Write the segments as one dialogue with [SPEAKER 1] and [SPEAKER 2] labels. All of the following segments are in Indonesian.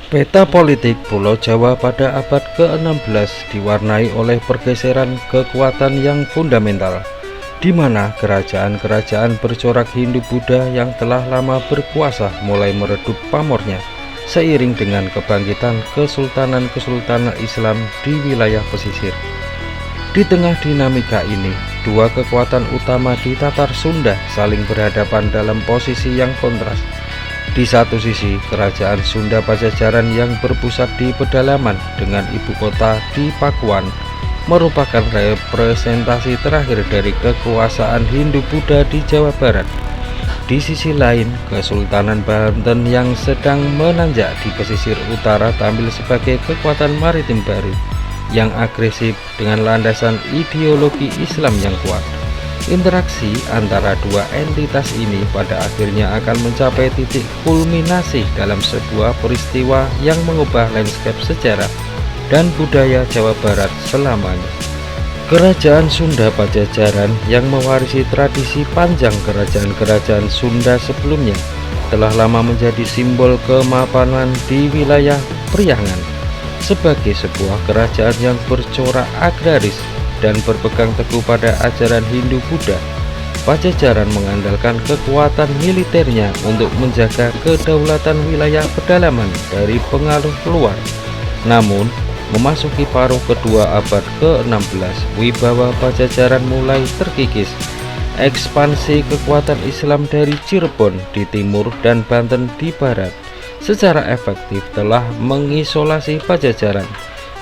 [SPEAKER 1] Peta politik Pulau Jawa pada abad ke-16 diwarnai oleh pergeseran kekuatan yang fundamental, di mana kerajaan-kerajaan bercorak Hindu-Buddha yang telah lama berkuasa mulai meredup pamornya, seiring dengan kebangkitan kesultanan-kesultanan Islam di wilayah pesisir. Di tengah dinamika ini, dua kekuatan utama di Tatar Sunda saling berhadapan dalam posisi yang kontras. Di satu sisi, kerajaan Sunda Pajajaran yang berpusat di pedalaman dengan ibu kota di Pakuan merupakan representasi terakhir dari kekuasaan Hindu-Buddha di Jawa Barat. Di sisi lain, Kesultanan Banten yang sedang menanjak di pesisir utara tampil sebagai kekuatan maritim baru yang agresif dengan landasan ideologi Islam yang kuat. Interaksi antara dua entitas ini pada akhirnya akan mencapai titik kulminasi dalam sebuah peristiwa yang mengubah lanskap sejarah dan budaya Jawa Barat selamanya. Kerajaan Sunda Pajajaran yang mewarisi tradisi panjang kerajaan-kerajaan Sunda sebelumnya telah lama menjadi simbol kemapanan di wilayah Priangan. Sebagai sebuah kerajaan yang bercorak agraris dan berpegang teguh pada ajaran Hindu-Buddha, Pajajaran mengandalkan kekuatan militernya untuk menjaga kedaulatan wilayah pedalaman dari pengaruh luar. Namun, memasuki paruh kedua abad ke-16, wibawa Pajajaran mulai terkikis. Ekspansi kekuatan Islam dari Cirebon di timur dan Banten di barat secara efektif telah mengisolasi Pajajaran,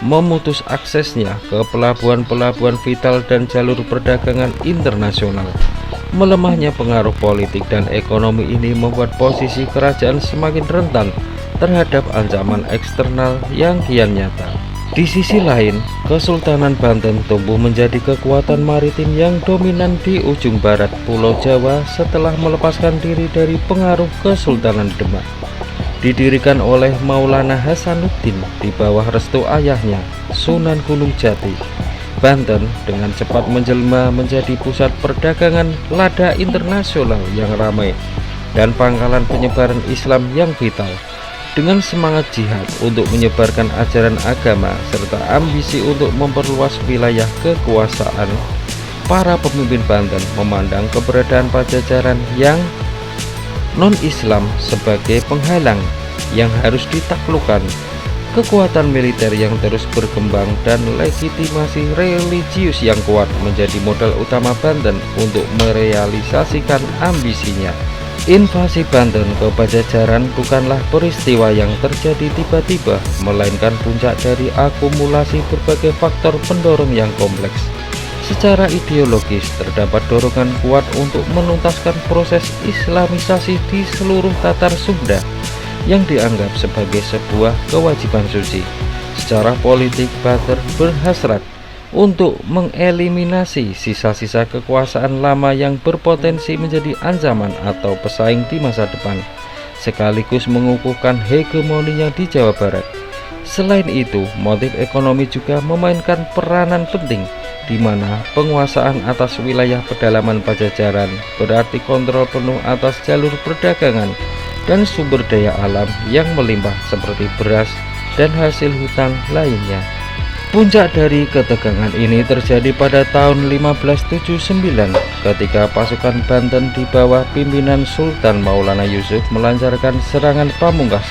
[SPEAKER 1] memutus aksesnya ke pelabuhan-pelabuhan vital dan jalur perdagangan internasional. Melemahnya pengaruh politik dan ekonomi ini membuat posisi kerajaan semakin rentan terhadap ancaman eksternal yang kian nyata. Di sisi lain, Kesultanan Banten tumbuh menjadi kekuatan maritim yang dominan di ujung barat Pulau Jawa setelah melepaskan diri dari pengaruh Kesultanan Demak. Didirikan oleh Maulana Hasanuddin di bawah restu ayahnya, Sunan Gunung Jati, Banten dengan cepat menjelma menjadi pusat perdagangan lada internasional yang ramai dan pangkalan penyebaran Islam yang vital. Dengan semangat jihad untuk menyebarkan ajaran agama serta ambisi untuk memperluas wilayah kekuasaan, para pemimpin Banten memandang keberadaan Pajajaran yang non-Islam sebagai penghalang yang harus ditaklukkan. Kekuatan militer yang terus berkembang dan legitimasi religius yang kuat menjadi modal utama Banten untuk merealisasikan ambisinya. Invasi Banten ke Pajajaran bukanlah peristiwa yang terjadi tiba-tiba, melainkan puncak dari akumulasi berbagai faktor pendorong yang kompleks. Secara ideologis, terdapat dorongan kuat untuk menuntaskan proses Islamisasi di seluruh Tatar Sunda yang dianggap sebagai sebuah kewajiban suci. Secara politik, Banten berhasrat untuk mengeliminasi sisa-sisa kekuasaan lama yang berpotensi menjadi ancaman atau pesaing di masa depan, sekaligus mengukuhkan hegemoninya di Jawa Barat. Selain itu, motif ekonomi juga memainkan peranan penting, di mana penguasaan atas wilayah pedalaman Pajajaran berarti kontrol penuh atas jalur perdagangan dan sumber daya alam yang melimpah seperti beras dan hasil hutan lainnya. Puncak dari ketegangan ini terjadi pada tahun 1579 ketika pasukan Banten di bawah pimpinan Sultan Maulana Yusuf melancarkan serangan pamungkas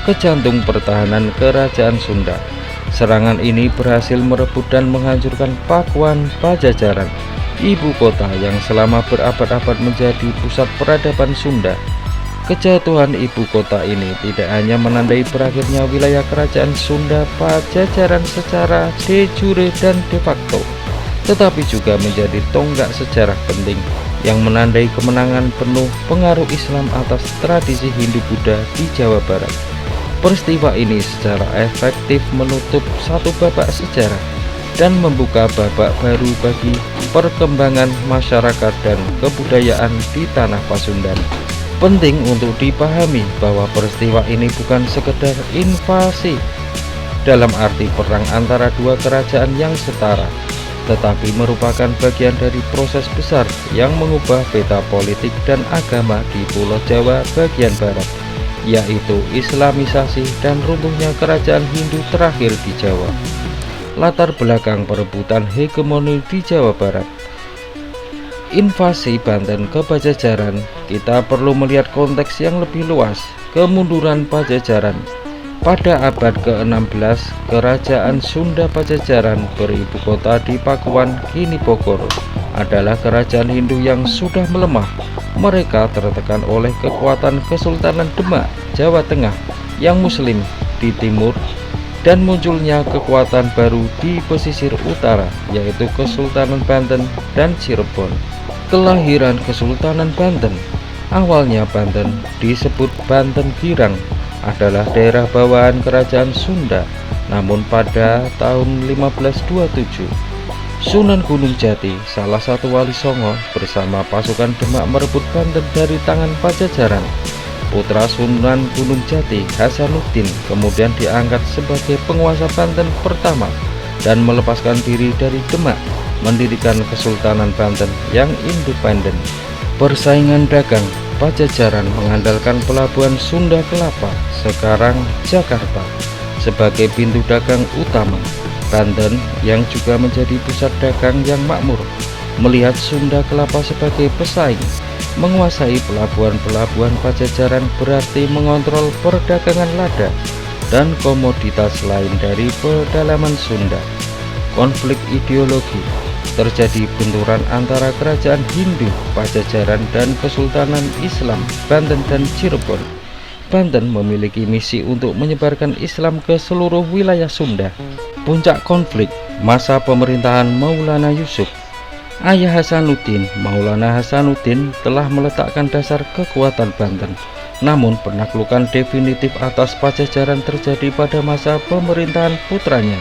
[SPEAKER 1] ke jantung pertahanan kerajaan Sunda. Serangan ini berhasil merebut dan menghancurkan Pakuan Pajajaran, ibu kota yang selama berabad-abad menjadi pusat peradaban Sunda. Kejatuhan ibu kota ini tidak hanya menandai berakhirnya wilayah kerajaan Sunda Pajajaran secara de jure dan de facto, tetapi juga menjadi tonggak sejarah penting yang menandai kemenangan penuh pengaruh Islam atas tradisi Hindu-Buddha di Jawa Barat. Peristiwa ini secara efektif menutup satu babak sejarah dan membuka babak baru bagi perkembangan masyarakat dan kebudayaan di tanah Pasundan. Penting untuk dipahami bahwa peristiwa ini bukan sekedar invasi dalam arti perang antara dua kerajaan yang setara, tetapi merupakan bagian dari proses besar yang mengubah peta politik dan agama di Pulau Jawa bagian barat. yaitu Islamisasi dan runtuhnya kerajaan Hindu terakhir di Jawa. Latar belakang perebutan hegemoni di Jawa Barat. Invasi Banten ke Pajajaran, kita perlu melihat konteks yang lebih luas. Kemunduran Pajajaran. Pada abad ke-16, Kerajaan Sunda Pajajaran beribu kota di Pakuan, kini Bogor, adalah kerajaan Hindu yang sudah melemah. Mereka tertekan oleh kekuatan Kesultanan Demak, Jawa Tengah, yang Muslim di timur, dan munculnya kekuatan baru di pesisir utara, yaitu Kesultanan Banten dan Cirebon. Kelahiran Kesultanan Banten. Awalnya Banten disebut Banten Girang, adalah daerah bawahan kerajaan Sunda. Namun pada tahun 1527, Sunan Gunung Jati, salah satu wali Songo, bersama pasukan Demak merebut Banten dari tangan Pajajaran. Putra Sunan Gunung Jati, Hasanuddin, kemudian diangkat sebagai penguasa Banten pertama dan melepaskan diri dari Demak, mendirikan Kesultanan Banten yang independen. Persaingan dagang. Pajajaran mengandalkan pelabuhan Sunda Kelapa, sekarang Jakarta, sebagai pintu dagang utama. Banten, yang juga menjadi pusat dagang yang makmur, melihat Sunda Kelapa sebagai pesaing. Menguasai pelabuhan-pelabuhan Pajajaran berarti mengontrol perdagangan lada dan komoditas lain dari pedalaman Sunda. Konflik ideologi. Terjadi benturan antara kerajaan Hindu Pajajaran dan Kesultanan Islam Banten dan Cirebon. Banten memiliki misi untuk menyebarkan Islam ke seluruh wilayah Sunda. Puncak konflik masa pemerintahan Maulana Yusuf. Ayah Hasanuddin, Maulana Hasanuddin, telah meletakkan dasar kekuatan Banten. Namun penaklukan definitif atas Pajajaran terjadi pada masa pemerintahan putranya,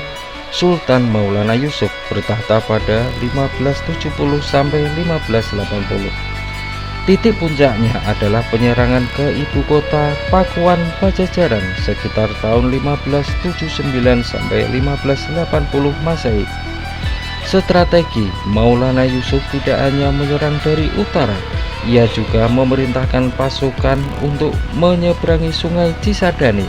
[SPEAKER 1] Sultan Maulana Yusuf, bertahta pada 1570 sampai 1580. Titik puncaknya adalah penyerangan ke ibu kota Pakuan Pajajaran sekitar tahun 1579 sampai 1580 Masehi. Strategi Maulana Yusuf tidak hanya menyerang dari utara, ia juga memerintahkan pasukan untuk menyeberangi Sungai Cisadane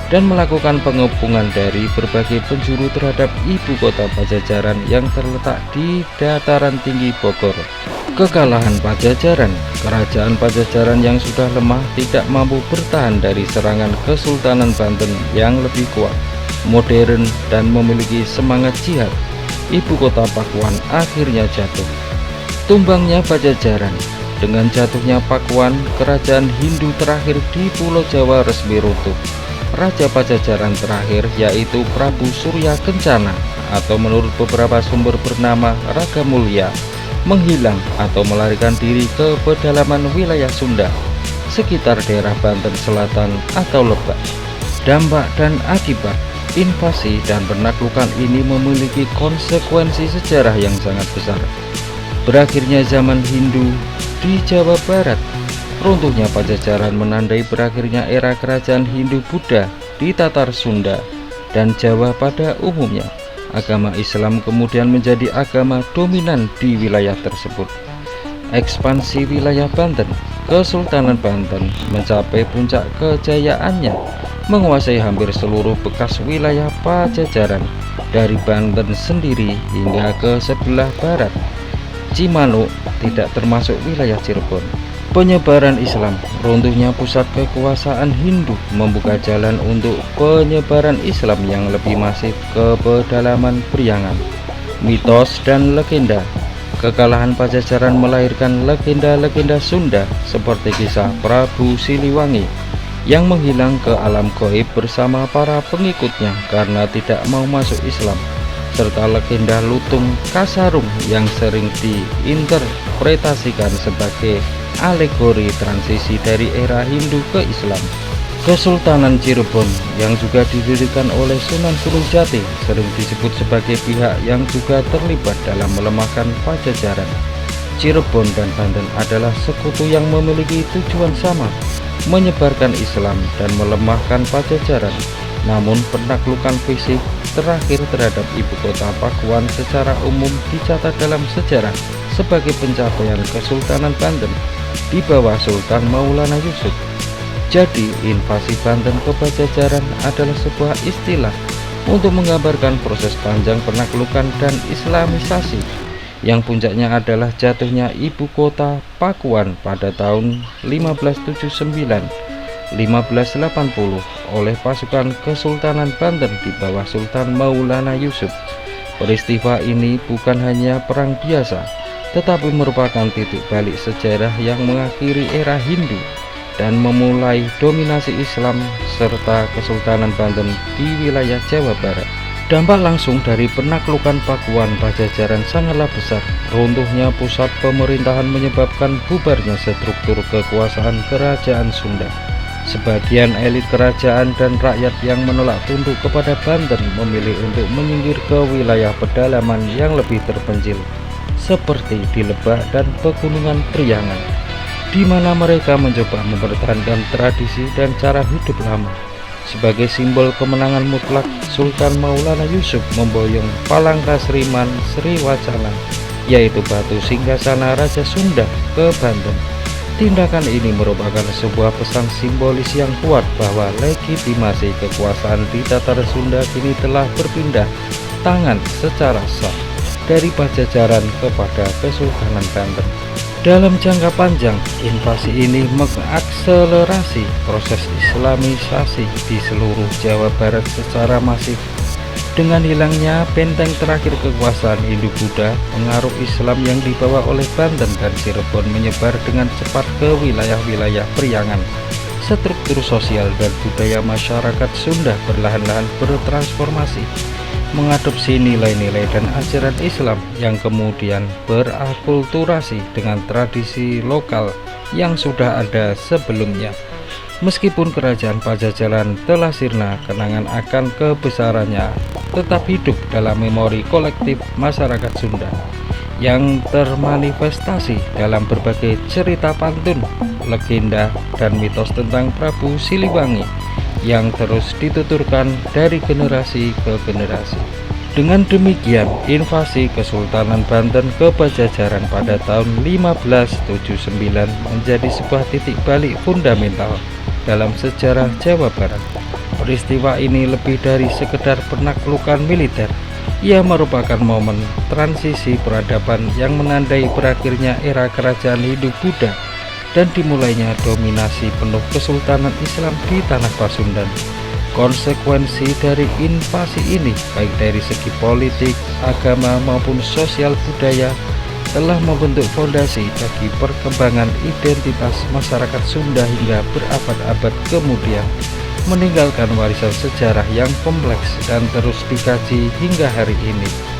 [SPEAKER 1] dan melakukan pengepungan dari berbagai penjuru terhadap ibu kota Pajajaran yang terletak di dataran tinggi Bogor. Kekalahan Pajajaran. Kerajaan Pajajaran yang sudah lemah tidak mampu bertahan dari serangan Kesultanan Banten yang lebih kuat, modern, dan memiliki semangat jihad. Ibu kota Pakuan akhirnya jatuh. Tumbangnya Pajajaran. Dengan jatuhnya Pakuan, kerajaan Hindu terakhir di Pulau Jawa resmi runtuh. Raja Pajajaran terakhir yaitu Prabu Surya Kencana, atau menurut beberapa sumber bernama Raga Mulya, menghilang atau melarikan diri ke pedalaman wilayah Sunda sekitar daerah Banten Selatan atau Lebak. Dampak dan akibat invasi dan penaklukan ini memiliki konsekuensi sejarah yang sangat besar. Berakhirnya zaman Hindu di Jawa Barat. Runtuhnya Pajajaran menandai berakhirnya era kerajaan Hindu-Buddha di Tatar Sunda dan Jawa pada umumnya. Agama Islam kemudian menjadi agama dominan di wilayah tersebut. Ekspansi wilayah Banten. Kesultanan Banten mencapai puncak kejayaannya, menguasai hampir seluruh bekas wilayah Pajajaran, dari Banten sendiri hingga ke sebelah barat. Cimanuk tidak termasuk wilayah Cirebon. Penyebaran Islam. Runtuhnya pusat kekuasaan Hindu membuka jalan untuk penyebaran Islam yang lebih masif ke pedalaman Priangan. Mitos dan legenda. Kekalahan Pajajaran melahirkan legenda-legenda Sunda seperti kisah Prabu Siliwangi yang menghilang ke alam gaib bersama para pengikutnya karena tidak mau masuk Islam, serta legenda Lutung Kasarung yang sering diinterpretasikan sebagai alegori transisi dari era Hindu ke Islam. Kesultanan Cirebon yang juga didirikan oleh Sunan Gunung Jati sering disebut sebagai pihak yang juga terlibat dalam melemahkan Pajajaran. Cirebon dan Banten adalah sekutu yang memiliki tujuan sama, menyebarkan Islam dan melemahkan Pajajaran. Namun penaklukan fisik terakhir terhadap ibu kota Pakuan secara umum dicatat dalam sejarah sebagai pencapaian Kesultanan Banten di bawah Sultan Maulana Yusuf. Jadi, invasi Banten ke Pajajaran adalah sebuah istilah untuk menggambarkan proses panjang penaklukan dan islamisasi yang puncaknya adalah jatuhnya ibu kota Pakuan pada tahun 1579-1580 oleh pasukan Kesultanan Banten di bawah Sultan Maulana Yusuf. Peristiwa ini bukan hanya perang biasa, tetapi merupakan titik balik sejarah yang mengakhiri era Hindu dan memulai dominasi Islam serta Kesultanan Banten di wilayah Jawa Barat. Dampak langsung dari penaklukan Pakuan Pajajaran sangatlah besar. Runtuhnya pusat pemerintahan menyebabkan bubarnya struktur kekuasaan kerajaan Sunda. Sebagian elit kerajaan dan rakyat yang menolak tunduk kepada Banten memilih untuk menyingkir ke wilayah pedalaman yang lebih terpencil, seperti di Lebak dan Pegunungan Priangan, di mana mereka mencoba mempertahankan tradisi dan cara hidup lama. Sebagai simbol kemenangan mutlak, Sultan Maulana Yusuf memboyong Palangka Sriman Sriwacana, yaitu batu singgasana Raja Sunda, ke Banten. Tindakan ini merupakan sebuah pesan simbolis yang kuat bahwa legitimasi kekuasaan di Tatar Sunda kini telah berpindah tangan secara sah dari Pajajaran kepada Kesultanan Banten. Dalam jangka panjang, invasi ini mengakselerasi proses islamisasi di seluruh Jawa Barat secara masif. Dengan hilangnya benteng terakhir kekuasaan Hindu-Buddha, pengaruh Islam yang dibawa oleh Banten dan Cirebon menyebar dengan cepat ke wilayah-wilayah Priangan. Struktur sosial dan budaya masyarakat Sunda perlahan-lahan bertransformasi, mengadopsi nilai-nilai dan ajaran Islam yang kemudian berakulturasi dengan tradisi lokal yang sudah ada sebelumnya. Meskipun kerajaan Pajajaran telah sirna, kenangan akan kebesarannya tetap hidup dalam memori kolektif masyarakat Sunda yang termanifestasi dalam berbagai cerita pantun, legenda, dan mitos tentang Prabu Siliwangi yang terus dituturkan dari generasi ke generasi. Dengan demikian, invasi Kesultanan Banten ke Pajajaran pada tahun 1579 menjadi sebuah titik balik fundamental dalam sejarah Jawa Barat. Peristiwa ini lebih dari sekedar penaklukan militer. Ia merupakan momen transisi peradaban yang menandai berakhirnya era kerajaan Hindu-Buddha dan dimulainya dominasi penuh Kesultanan Islam di tanah Pasundan. Konsekuensi dari invasi ini, baik dari segi politik, agama maupun sosial budaya, telah membentuk fondasi bagi perkembangan identitas masyarakat Sunda hingga berabad-abad kemudian, meninggalkan warisan sejarah yang kompleks dan terus dikaji hingga hari ini.